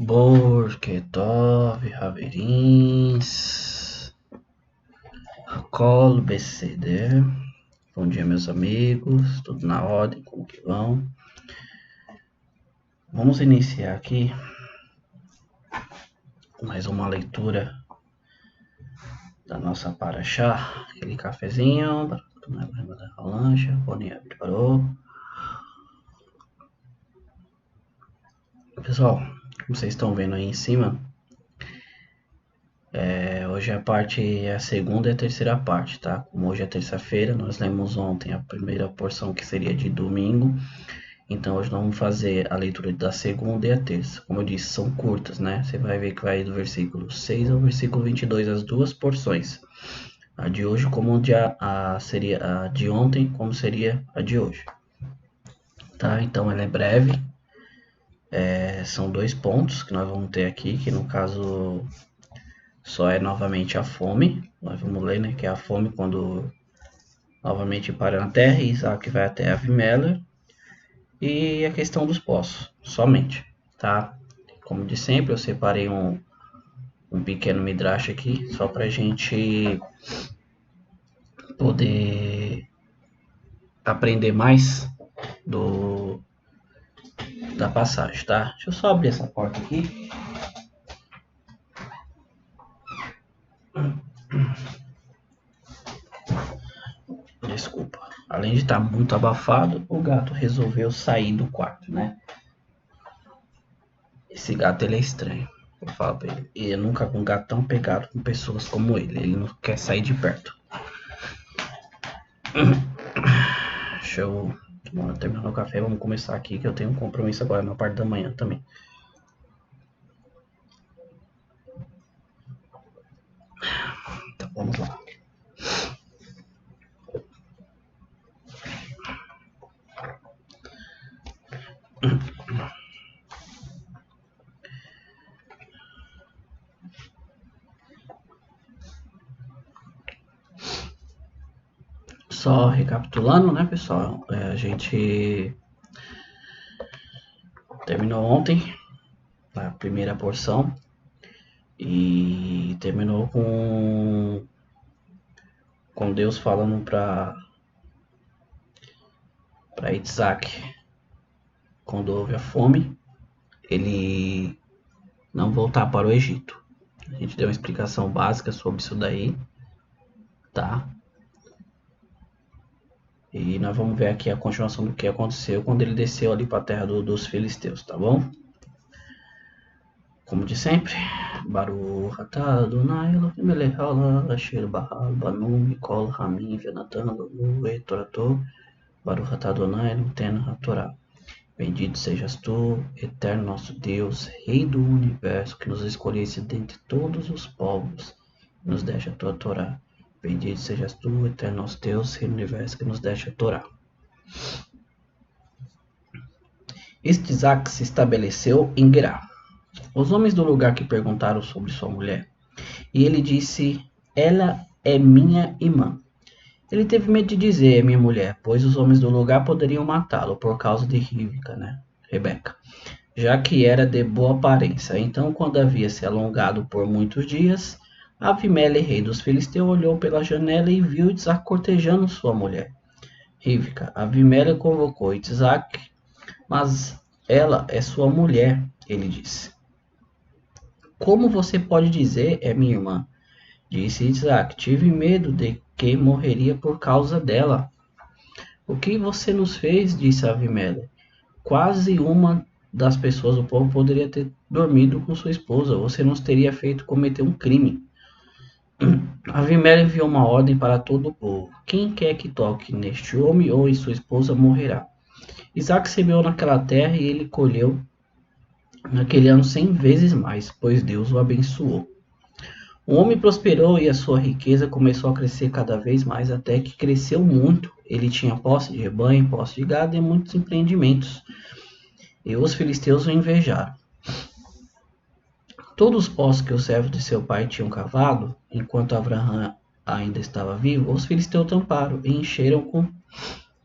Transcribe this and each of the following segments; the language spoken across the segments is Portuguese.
Borketov, Haverins, Colo, BCD. Bom dia, meus amigos, tudo na ordem, como que vão? Vamos iniciar aqui mais uma leitura da nossa Paraxá, aquele cafezinho, a lancha, Boninha preparou. Pessoal, como vocês estão vendo aí em cima, hoje é a segunda e a terceira parte, tá? Como hoje é terça-feira, nós lemos ontem a primeira porção que seria de domingo, então hoje nós vamos fazer a leitura da segunda e a terça. Como eu disse, são curtas, né? Você vai ver que vai do versículo 6 ao versículo 22, as duas porções. A de hoje como seria a de ontem, como seria a de hoje. Tá? Então ela é breve. São 2 pontos que nós vamos ter aqui, que no caso só é novamente a fome. Nós vamos ler, né? Que é a fome quando novamente para na terra e Isaac vai até Avimelech. E a questão dos poços, somente, tá? Como de sempre, eu separei um pequeno midrash aqui, só pra gente poder aprender mais da passagem, tá? Deixa eu só abrir essa porta aqui. Desculpa. Além de estar muito abafado, o gato resolveu sair do quarto, né? Esse gato, ele é estranho. Eu falo pra ele. E eu nunca vi um gato tão pegado com pessoas como ele. Ele não quer sair de perto. Deixa eu terminar o café. Vamos começar aqui, que eu tenho um compromisso agora na parte da manhã também. Então vamos lá. Só recapitulando, né, pessoal? A gente terminou ontem a primeira porção e terminou com Deus falando para Isaac, quando houve a fome, ele não voltar para o Egito. A gente deu uma explicação básica sobre isso daí, tá? E nós vamos ver aqui a continuação do que aconteceu quando ele desceu ali para a terra dos filisteus, tá bom? Como de sempre, Baruch atah Adonai Elohim melech haolam asher bahal banu mikol hamim venatan לנו et torato Baruch atah Adonai noten haTorá. Bendito sejas tu, eterno nosso Deus, Rei do universo, que nos escolhesse dentre todos os povos e nos deste a tua Torá. Bendito sejas tu, eterno nosso Deus, Rei do universo, que nos deste a Torá. Este Isaac se estabeleceu em Gerá. Os homens do lugar que perguntaram sobre sua mulher, e ele disse: ela é minha irmã. Ele teve medo de dizer: é minha mulher, pois os homens do lugar poderiam matá-lo por causa de Rebeca, já que era de boa aparência. Então, quando havia se alongado por muitos dias, Avimelech, rei dos filisteus, olhou pela janela e viu Isaac cortejando sua mulher, Rivca. Avimelech convocou Isaac, mas ela é sua mulher, ele disse. Como você pode dizer, é minha irmã? Disse Isaac, tive medo de que morreria por causa dela. O que você nos fez? Disse Avimelech. Quase uma das pessoas do povo poderia ter dormido com sua esposa. Você nos teria feito cometer um crime. Avimelech enviou uma ordem para todo o povo. Quem quer que toque neste homem ou em sua esposa morrerá. Isaac semeou naquela terra e ele colheu naquele ano 100 vezes mais, pois Deus o abençoou. O homem prosperou e a sua riqueza começou a crescer cada vez mais, até que cresceu muito. Ele tinha posse de rebanho, posse de gado e muitos empreendimentos. E os filisteus o invejaram. Todos os poços que os servos de seu pai tinham cavado, enquanto Abraão ainda estava vivo, os filisteus tamparam e encheram com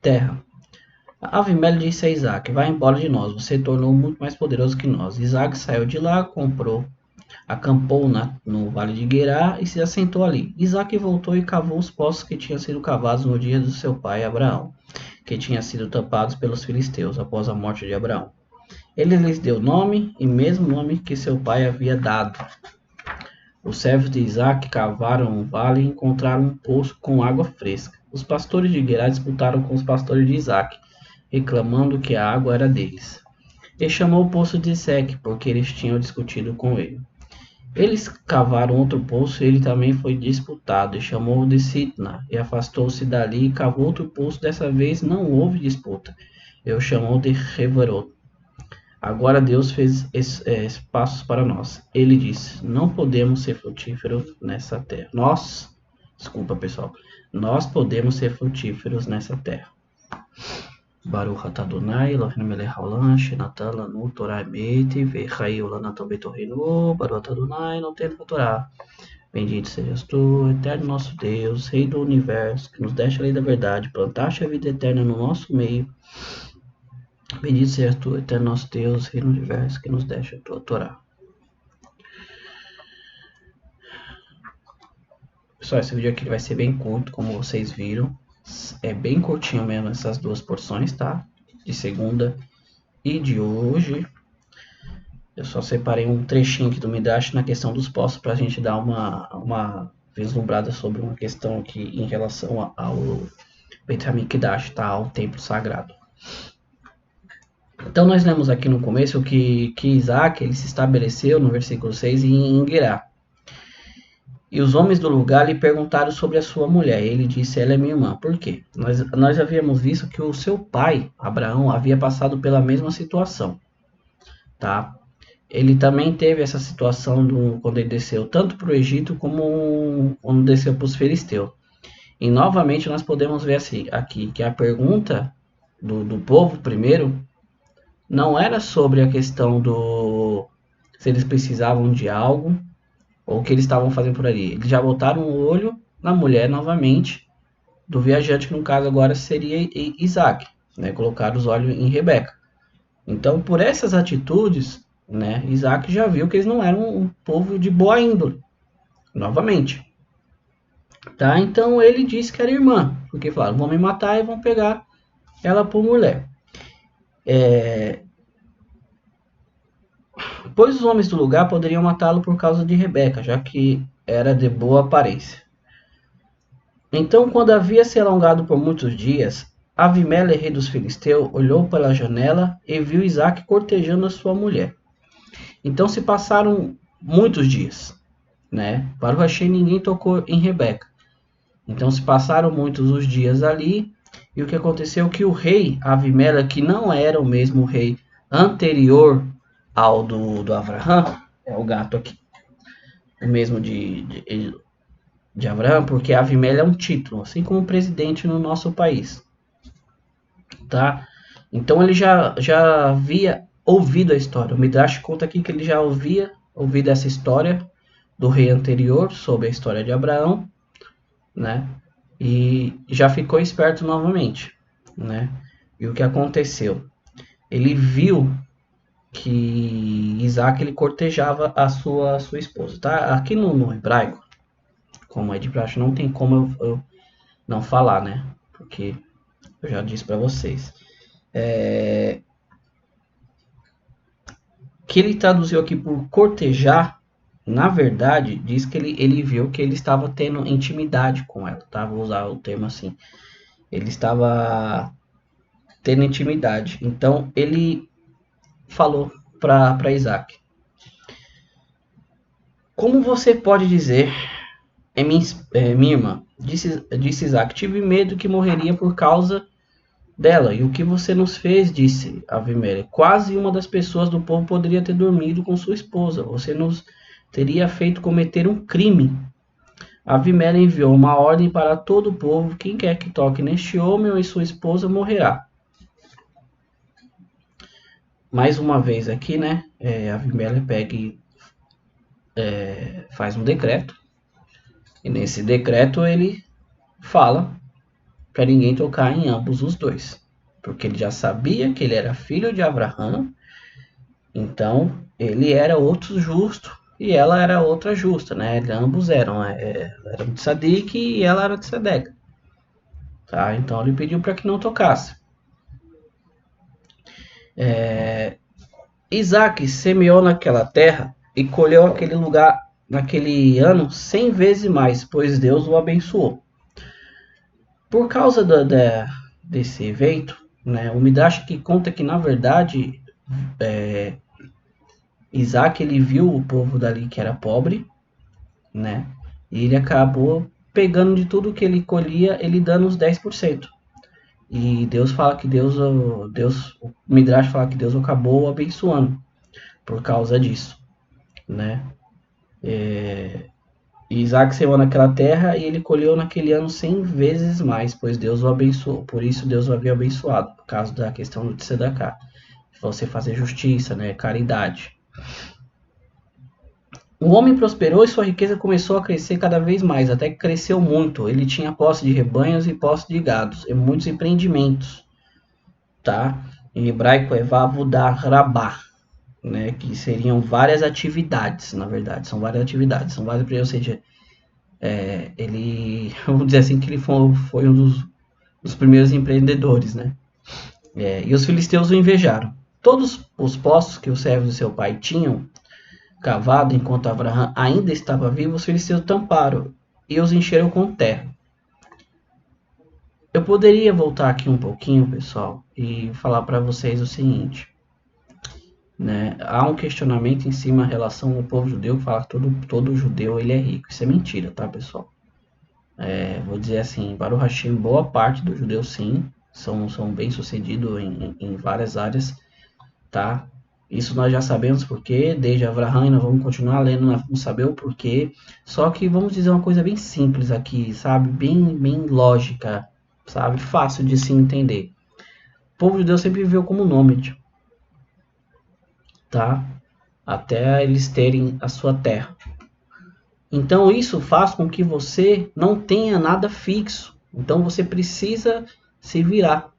terra. Avimelec disse a Isaac: vai embora de nós, você tornou muito mais poderoso que nós. Isaac saiu de lá, acampou no vale de Guerá e se assentou ali. Isaac voltou e cavou os poços que tinham sido cavados no dia do seu pai Abraão, que tinham sido tapados pelos filisteus após a morte de Abraão. Ele lhes deu nome, e mesmo nome que seu pai havia dado. Os servos de Isaac cavaram um vale e encontraram um poço com água fresca. Os pastores de Guerá disputaram com os pastores de Isaac, reclamando que a água era deles. Ele chamou o poço de Seque, porque eles tinham discutido com ele. Eles cavaram outro poço e ele também foi disputado, e chamou-o de Sitna, e afastou-se dali e cavou outro poço. Dessa vez não houve disputa, e o chamou de Reverot. Agora Deus fez espaços para nós. Ele disse: não podemos ser frutíferos nessa terra. Desculpa pessoal, nós podemos ser frutíferos nessa terra. Baruch atah Adonai Eloheinu melech haolam shenatan lanu Torah emet vechayil lanu betorrenu Baruch atah Adonai notenu Torah. Bendito sejas tu, eterno nosso Deus, Rei do universo, que nos deste a lei da verdade, plantaste a vida eterna no nosso meio. Bendito sejas tu, eterno nosso Deus, Rei do universo, que nos deste a tua Torá. Pessoal, esse vídeo aqui vai ser bem curto, como vocês viram. É bem curtinho mesmo essas duas porções, tá? De segunda e de hoje. Eu só separei um trechinho aqui do Midrash na questão dos poços para a gente dar uma vislumbrada sobre uma questão aqui em relação ao Beit HaMikdash, tá? Ao templo sagrado. Então nós lemos aqui no começo que Isaac ele se estabeleceu no versículo 6 em Guerá. E os homens do lugar lhe perguntaram sobre a sua mulher. Ele disse: ela é minha irmã. Por quê? Nós havíamos visto que o seu pai, Abraão, havia passado pela mesma situação. Tá? Ele também teve essa situação quando ele desceu tanto para o Egito como quando desceu para os filisteus. E novamente nós podemos ver assim, aqui que a pergunta do povo primeiro não era sobre a questão se eles precisavam de algo ou o que eles estavam fazendo por ali. Eles já botaram o olho na mulher novamente do viajante, que no caso agora seria Isaac, né? Colocaram os olhos em Rebeca. Então, por essas atitudes, né, Isaac já viu que eles não eram um povo de boa índole, novamente. Tá? Então ele disse que era irmã, porque falaram: vão me matar e vão pegar ela por mulher. Pois os homens do lugar poderiam matá-lo por causa de Rebeca, já que era de boa aparência. Então, quando havia se alongado por muitos dias, Avimelec, rei dos filisteus, olhou pela janela e viu Isaac cortejando a sua mulher. Então se passaram muitos dias, né? Para o Hashem ninguém tocou em Rebeca. Então se passaram muitos os dias ali, e o que aconteceu é que o rei Avimelec, que não era o mesmo rei anterior ao do Avraham, é o gato aqui, o mesmo de Avraham, porque Avimelec é um título, assim como presidente no nosso país, tá? Então ele já havia ouvido a história. O Midrash conta aqui que ele já havia ouvido essa história do rei anterior sobre a história de Abraão, né? E já ficou esperto novamente, né? E o que aconteceu? Ele viu que Isaac ele cortejava a sua esposa, tá? Aqui no hebraico, como é de praxe, não tem como eu não falar, né? Porque eu já disse para vocês. Que ele traduziu aqui por cortejar, na verdade, diz que ele viu que ele estava tendo intimidade com ela, tá? Vou usar o termo assim. Ele estava tendo intimidade. Então ele falou para Isaac: como você pode dizer, minha irmã? Disse Isaac: tive medo que morreria por causa dela. E o que você nos fez? Disse Avimelec: quase uma das pessoas do povo poderia ter dormido com sua esposa. Você nos teria feito cometer um crime. Avimelec enviou uma ordem para todo o povo: quem quer que toque neste homem e sua esposa morrerá. Mais uma vez aqui, né? Avimelec pega e faz um decreto. E nesse decreto ele fala para ninguém tocar em ambos os dois. porque ele já sabia que ele era filho de Abraão, então ele era outro justo e ela era outra justa, né? Ambos eram, era de Sadiq e ela era de Sedeca, tá? Então ele pediu para que não tocasse. Isaac semeou naquela terra e colheu aquele lugar naquele ano 100 vezes mais, pois Deus o abençoou. Por causa desse evento, né, o Midrash que conta que na verdade Isaac ele viu o povo dali que era pobre, né, e ele acabou pegando de tudo que ele colhia, ele dando os 10%. E Deus fala que o Midrash fala que Deus acabou abençoando por causa disso, né? Isaac semeou naquela terra e ele colheu naquele ano 100 vezes mais, pois Deus o abençoou. Por isso Deus o havia abençoado, por causa da questão do tzedakah. Você fazer justiça, né? Caridade. O homem prosperou e sua riqueza começou a crescer cada vez mais, até que cresceu muito. Ele tinha posse de rebanhos e posse de gados, e muitos empreendimentos, tá? Em hebraico é Vavudá Rabá, né? Que seriam várias atividades, na verdade. São várias atividades, são várias, ou seja, ele, vamos dizer assim, que ele foi um dos primeiros empreendedores, né? E os filisteus o invejaram. Todos os poços que os servos de seu pai tinham cavado enquanto Abraão ainda estava vivo, os filisteus tamparam e os encheram com terra. Eu poderia voltar aqui um pouquinho, pessoal, e falar para vocês o seguinte, né? Há um questionamento em cima em relação ao povo judeu, que fala que todo judeu ele é rico. Isso é mentira, tá, pessoal? Vou dizer assim, Baruch Hashem, boa parte dos judeus sim, são bem sucedidos em várias áreas, tá? Isso nós já sabemos porque, desde Abraão, e nós vamos continuar lendo, nós vamos saber o porquê. Só que vamos dizer uma coisa bem simples aqui, sabe? Bem lógica, sabe? Fácil de se entender. O povo judeu sempre viveu como nômade, tá? Até eles terem a sua terra. Então isso faz com que você não tenha nada fixo. Então você precisa se virar.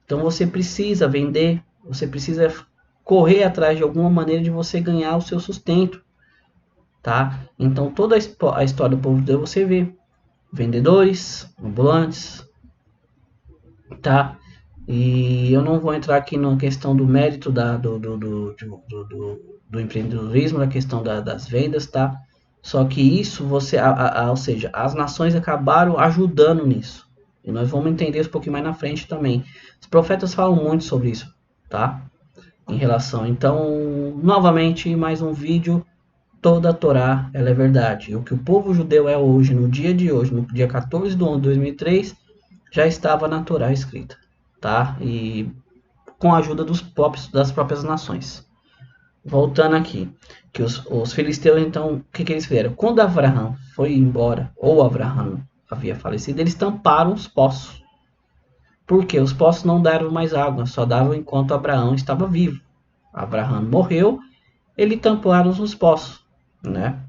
Então você precisa vender, você precisa correr atrás de alguma maneira de você ganhar o seu sustento, tá? Então toda a história do povo de Deus você vê vendedores, ambulantes, tá? E eu não vou entrar aqui na questão do mérito do empreendedorismo, na questão das vendas, tá? Só que isso ou seja, as nações acabaram ajudando nisso. E nós vamos entender isso um pouquinho mais na frente também. Os profetas falam muito sobre isso, tá? Em relação. Então, novamente, mais um vídeo. Toda a Torá, ela é verdade. O que o povo judeu é hoje, no dia de hoje, no dia 14 de 11 de 2003, já estava na Torá escrita, tá? E com a ajuda das próprias nações. Voltando aqui, que os filisteus, então, o que eles fizeram? Quando Abraão foi embora, ou Abraão havia falecido, eles tamparam os poços. Porque os poços não deram mais água, só davam enquanto Abraão estava vivo. Abraão morreu, ele tamparam os poços, né?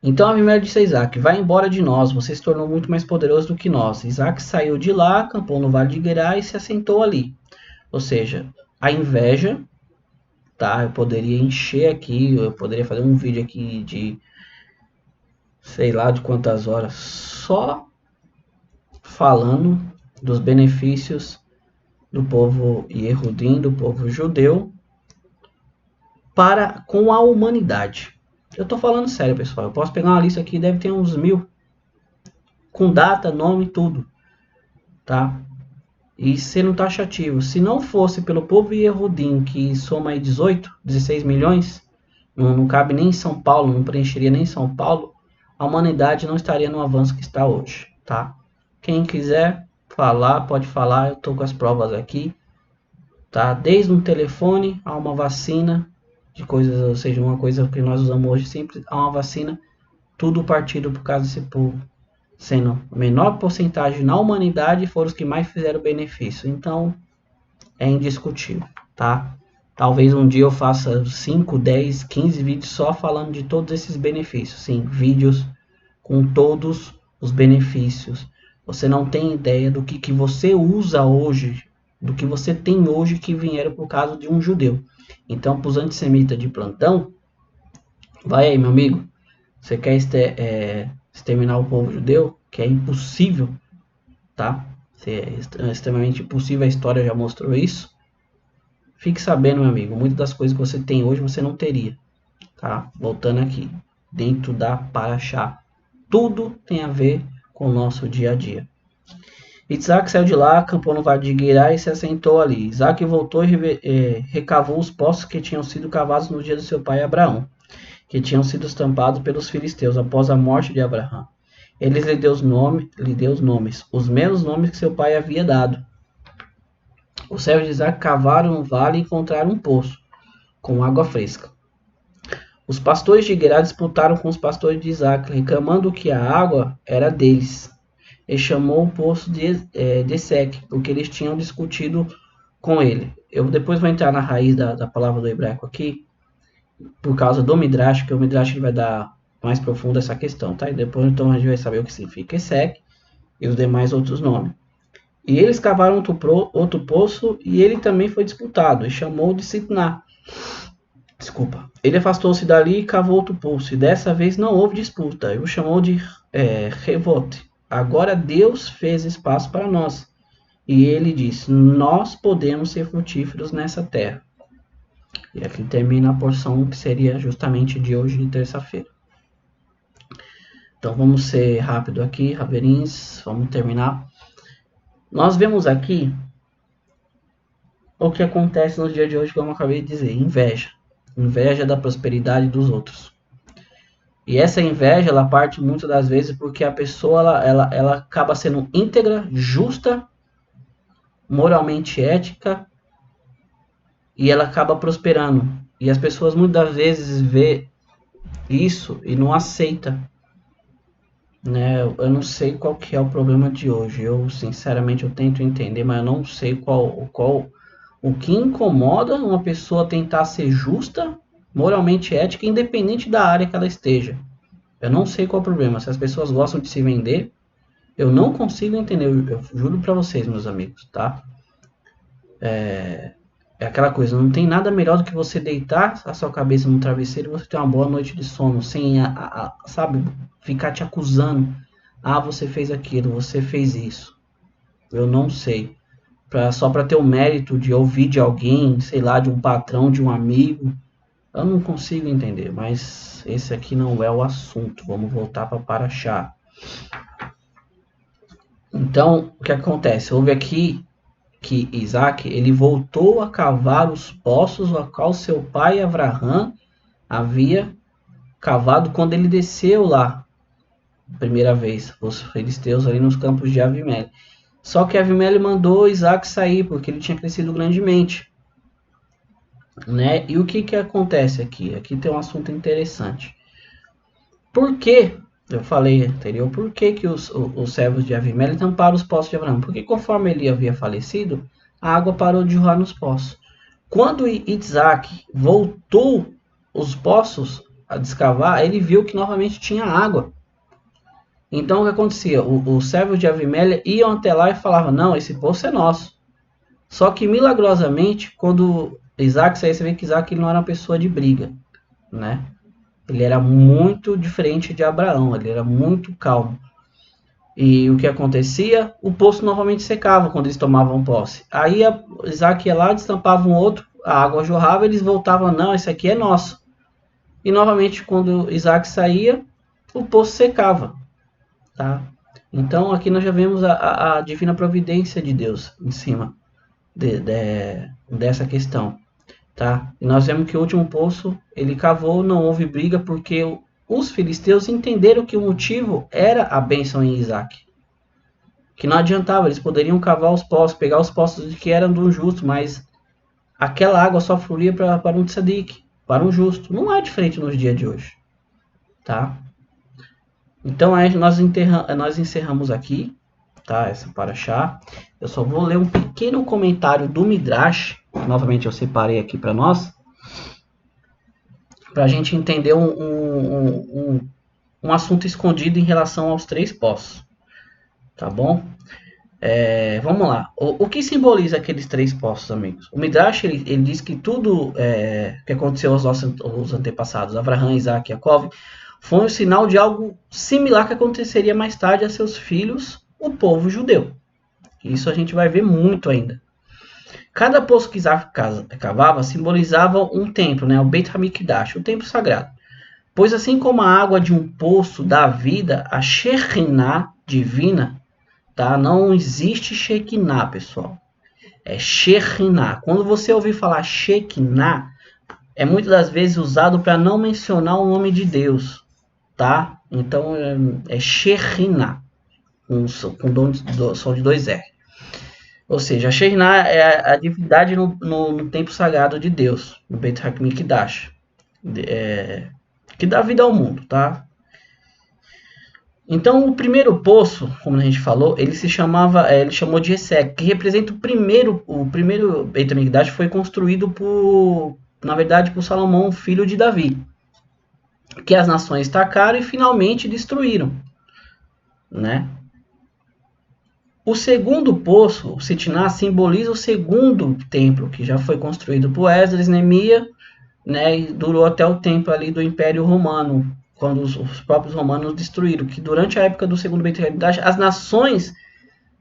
Então Abimelech disse a Isaac, vai embora de nós, você se tornou muito mais poderoso do que nós. Isaac saiu de lá, acampou no vale de Gerar e se assentou ali. Ou seja, a inveja, tá? Eu poderia encher aqui, eu poderia fazer um vídeo aqui de sei lá de quantas horas, só falando dos benefícios do povo Yehudim, do povo judeu, para com a humanidade. Eu tô falando sério, pessoal. Eu posso pegar uma lista aqui, deve ter uns 1000, com data, nome, tudo, tá? E sendo taxativo. Se não fosse pelo povo Yehudim, que soma aí 16 milhões, não cabe nem em São Paulo, não preencheria nem São Paulo, a humanidade não estaria no avanço que está hoje, tá? Quem quiser falar, pode falar, eu tô com as provas aqui, tá? Desde um telefone a uma vacina, de coisas, ou seja, uma coisa que nós usamos hoje simples, a uma vacina, tudo partido por causa desse povo, sendo a menor porcentagem na humanidade, foram os que mais fizeram benefício. Então, é indiscutível, tá? Talvez um dia eu faça 5, 10, 15 vídeos só falando de todos esses benefícios. Sim, vídeos com todos os benefícios Você não tem ideia do que você usa hoje, do que você tem hoje que vieram por causa de um judeu. Então, para os antissemitas de plantão, vai aí, meu amigo. Você quer exterminar o povo judeu? Que é impossível, tá? É extremamente impossível, a história já mostrou isso. Fique sabendo, meu amigo, muitas das coisas que você tem hoje você não teria, tá? Voltando aqui, dentro da Paraxá. Tudo tem a ver com o nosso dia a dia. Isaac saiu de lá, acampou no vale de Gerar e se assentou ali. Isaac voltou e recavou os poços que tinham sido cavados no dia do seu pai Abraão, que tinham sido estampados pelos filisteus após a morte de Abraão. Eles lhe deu os nomes, os mesmos nomes que seu pai havia dado. Os servos de Isaac cavaram um vale e encontraram um poço com água fresca. Os pastores de Gerar disputaram com os pastores de Isaac, reclamando que a água era deles. Ele chamou o poço de Esek, porque eles tinham discutido com ele. Eu depois vou entrar na raiz da palavra do hebraico aqui, por causa do Midrash, que o Midrash vai dar mais profundo essa questão, tá? E depois então a gente vai saber o que significa Esek e os demais outros nomes. E eles cavaram outro poço e ele também foi disputado, e chamou de Sitná. Desculpa. Ele afastou-se dali e cavou outro poço, e dessa vez não houve disputa, e o chamou de Revote. Agora Deus fez espaço para nós. E ele disse, nós podemos ser frutíferos nessa terra. E aqui termina a porção que seria justamente de hoje, de terça-feira. Então vamos ser rápido aqui, Raverins, vamos terminar. Nós vemos aqui o que acontece no dia de hoje, como eu acabei de dizer, inveja. Inveja da prosperidade dos outros. E essa inveja, ela parte muitas das vezes porque a pessoa ela acaba sendo íntegra, justa, moralmente ética, e ela acaba prosperando. E as pessoas muitas vezes vê isso e não aceita. Né? Eu não sei qual que é o problema de hoje. Eu, sinceramente, eu tento entender, mas eu não sei qual o que incomoda uma pessoa tentar ser justa, moralmente ética, independente da área que ela esteja. Eu não sei qual é o problema. Se as pessoas gostam de se vender, eu não consigo entender. Eu juro pra vocês, meus amigos, tá? É aquela coisa, não tem nada melhor do que você deitar a sua cabeça no travesseiro e você ter uma boa noite de sono, sem, sabe, ficar te acusando. Ah, você fez aquilo, você fez isso. Eu não sei. Só para ter o mérito de ouvir de alguém, sei lá, de um patrão, de um amigo. Eu não consigo entender, mas esse aqui não é o assunto. Vamos voltar para Paraxá. Então, o que acontece? Houve aqui que Isaac ele voltou a cavar os poços a qual seu pai Abraão havia cavado quando ele desceu lá, primeira vez, os filisteus ali nos campos de Avimele. Só que Avimele mandou Isaac sair, porque ele tinha crescido grandemente. Né? E o que acontece aqui? Aqui tem um assunto interessante. Por que, eu falei anterior, por que os servos de Avimele tamparam os poços de Abraão? Porque conforme ele havia falecido, a água parou de jorrar nos poços. Quando Isaac voltou os poços a descavar, ele viu que novamente tinha água. Então o que acontecia? Os servos de Avimele iam até lá e falavam, não, esse poço é nosso. Só que milagrosamente, quando Isaac saiu, você vê que Isaac não era uma pessoa de briga, né? Ele era muito diferente de Abraão, ele era muito calmo. E o que acontecia? O poço novamente secava quando eles tomavam posse. Aí Isaac ia lá, destampava um outro, a água jorrava, eles voltavam, não, esse aqui é nosso. E novamente, quando Isaac saía, o poço secava. Tá? Então aqui nós já vemos a divina providência de Deus em cima dessa questão. Tá? E nós vemos que o último poço ele cavou, não houve briga, porque os filisteus entenderam que o motivo era a bênção em Isaac. Que não adiantava, eles poderiam cavar os poços, pegar os poços que eram do justo, mas aquela água só fluía para um tzadik, para um justo. Não é diferente nos dias de hoje. Tá? Então nós encerramos aqui, tá? Essa paraxá. Eu só vou ler um pequeno comentário do Midrash, que novamente eu separei aqui para nós, para a gente entender um assunto escondido em relação aos três poços. tá bom? Vamos lá. O que simboliza aqueles 3 poços, amigos? O Midrash ele diz que tudo que aconteceu aos nossos antepassados, Abraão, Isaac e Jacó, foi um sinal de algo similar que aconteceria mais tarde a seus filhos, o povo judeu. Isso a gente vai ver muito ainda. Cada poço que Isaac cavava simbolizava um templo, né? O Beit HaMikdash, o templo sagrado. Pois assim como a água de um poço dá vida, a Shekinah divina, tá? Não existe Shekinah, pessoal. É Shekinah. Quando você ouvir falar Shekinah, é muitas das vezes usado para não mencionar o nome de Deus, tá? Então é Shekinah, com som de 2 R. Ou seja, a Shekinah é a divindade no templo sagrado de Deus, no Beit HaMikdash, que dá vida ao mundo, tá? Então, o primeiro poço, como a gente falou, ele chamou de Esek, que representa o primeiro Beit HaMikdash foi construído na verdade, por Salomão, filho de Davi, que as nações tacaram e finalmente destruíram, né? O segundo poço, o Sitná, simboliza o segundo templo, que já foi construído por Esdras e Neemias, né, e durou até o tempo ali do Império Romano, quando os próprios romanos destruíram, que durante a época do segundo Beit HaMikdash, as nações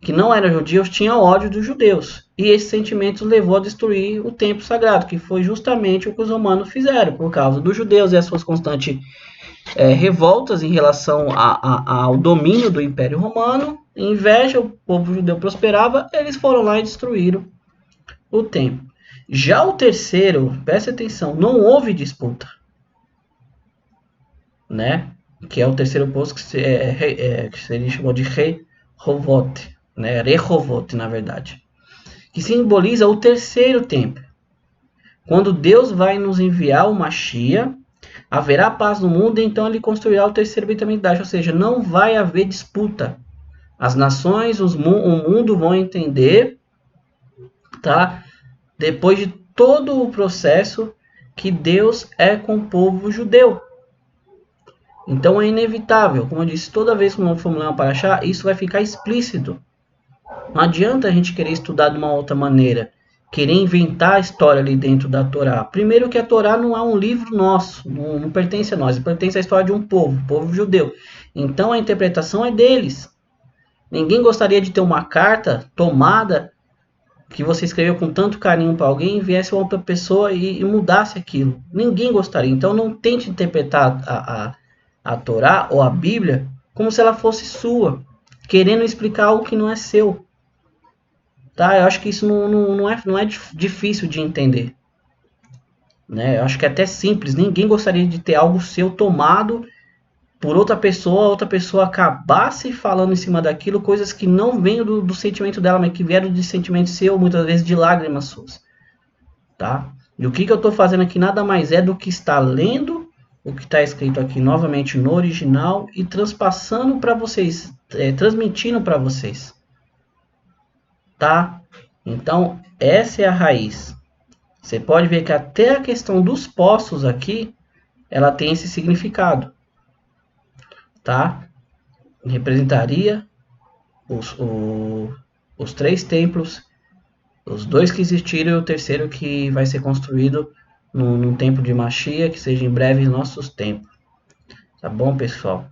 que não eram judeus tinham ódio dos judeus, e esse sentimento levou a destruir o templo sagrado, que foi justamente o que os romanos fizeram, por causa dos judeus e as suas constantes revoltas em relação ao domínio do Império Romano. Em inveja, o povo judeu prosperava, eles foram lá e destruíram o templo. Já o terceiro, preste atenção, não houve disputa, né? Que é o terceiro poço que seria chamado de Rehovot, né? Rehovot, na verdade, que simboliza o terceiro templo. Quando Deus vai nos enviar o Mashiach, haverá paz no mundo, então ele construirá o terceiro Beit HaMikdash, ou seja, não vai haver disputa. As nações, o mundo vão entender, tá? Depois de todo o processo, que Deus é com o povo judeu. Então é inevitável, como eu disse, toda vez que nós formos ler uma paraxá, isso vai ficar explícito. Não adianta a gente querer estudar de uma outra maneira, querer inventar a história ali dentro da Torá. Primeiro que a Torá não é um livro nosso, não pertence a nós, pertence à história de um povo judeu. Então a interpretação é deles. Ninguém gostaria de ter uma carta tomada que você escreveu com tanto carinho para alguém e viesse uma outra pessoa e mudasse aquilo. Ninguém gostaria. Então não tente interpretar a Torá ou a Bíblia como se ela fosse sua, querendo explicar algo que não é seu. Tá? Eu acho que isso não é difícil de entender. Né? Eu acho que é até simples. Ninguém gostaria de ter algo seu tomado por outra pessoa acabasse falando em cima daquilo, coisas que não vêm do sentimento dela, mas que vieram de sentimento seu, muitas vezes de lágrimas suas. Tá? E o que eu estou fazendo aqui nada mais é do que estar lendo o que está escrito aqui novamente no original e transpassando para vocês, transmitindo para vocês. Tá? Então, essa é a raiz. Você pode ver que até a questão dos poços aqui, ela tem esse significado. Tá? Representaria os 3 templos, os 2 que existiram e o terceiro que vai ser construído no templo de Mashiach, que seja em breve em nossos tempos. Tá bom, pessoal?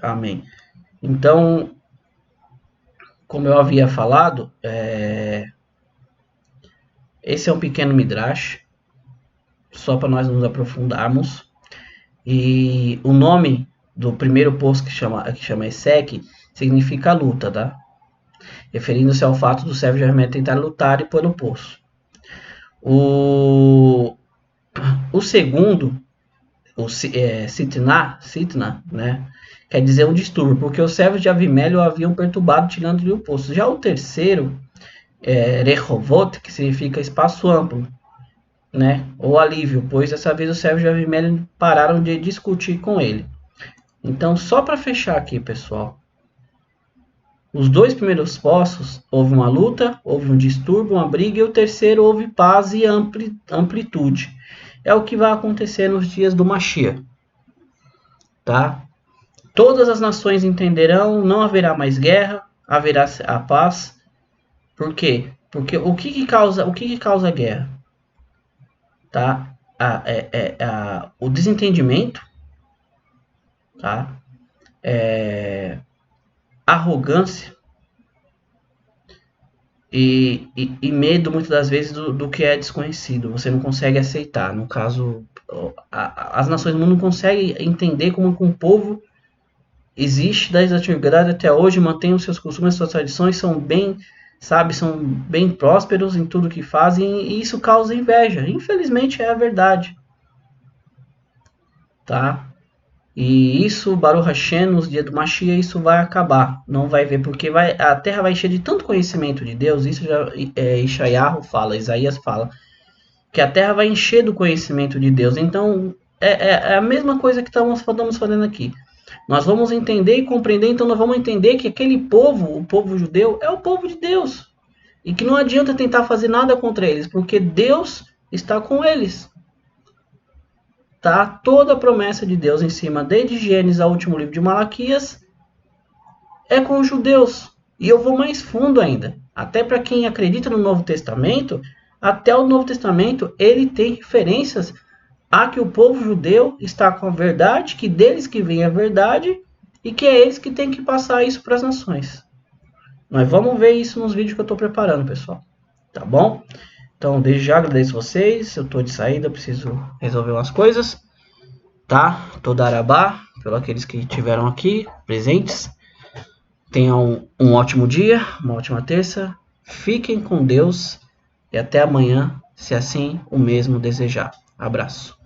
Amém. Então, como eu havia falado, esse é um pequeno midrash, só para nós nos aprofundarmos. E o nome do primeiro poço que chama Esek significa luta, tá? Referindo-se ao fato do servo de Hermes tentar lutar pelo poço. O segundo, o Sitná, né, quer dizer um distúrbio, porque os servos de Avimelho o haviam perturbado tirando-lhe o poço. Já o terceiro, Rehovot, que significa espaço amplo, né, ou alívio, pois dessa vez os servos de Avimelho pararam de discutir com ele. Então, só para fechar aqui, pessoal, os 2 primeiros poços, houve uma luta, houve um distúrbio, uma briga, e o terceiro houve paz e amplitude. É o que vai acontecer nos dias do Mashiach. Tá? Todas as nações entenderão, não haverá mais guerra, haverá a paz. Por quê? Porque o que causa a guerra? Tá? O desentendimento, tá? Arrogância e medo, muitas das vezes, do que é desconhecido. Você não consegue aceitar. No caso, as nações do mundo não conseguem entender como um povo existe desde a antiguidade até hoje, mantém os seus costumes, suas tradições, são bem, sabe, são bem prósperos em tudo que fazem, e isso causa inveja. Infelizmente é a verdade, tá? E isso, Baruch Hashem, nos dias do Mashiach, isso vai acabar. Não vai ver, porque a terra vai encher de tanto conhecimento de Deus. Isso já Ishayahu fala, Isaías fala, que a terra vai encher do conhecimento de Deus. Então, é a mesma coisa que estamos fazendo aqui. Nós vamos entender e compreender, então nós vamos entender que aquele povo, o povo judeu, é o povo de Deus. E que não adianta tentar fazer nada contra eles, porque Deus está com eles. Tá? Toda a promessa de Deus em cima, desde Gênesis ao último livro de Malaquias, é com os judeus. E eu vou mais fundo ainda. Até para quem acredita no Novo Testamento, até o Novo Testamento ele tem referências a que o povo judeu está com a verdade, que deles que vem a verdade e que é eles que têm que passar isso para as nações. Nós vamos ver isso nos vídeos que eu estou preparando, pessoal. Tá bom? Então, desde já agradeço vocês. Eu estou de saída, preciso resolver umas coisas. Tá? Toda Arabá, pelos aqueles que estiveram aqui presentes. Tenham um ótimo dia, uma ótima terça. Fiquem com Deus e até amanhã, se assim o mesmo desejar. Abraço.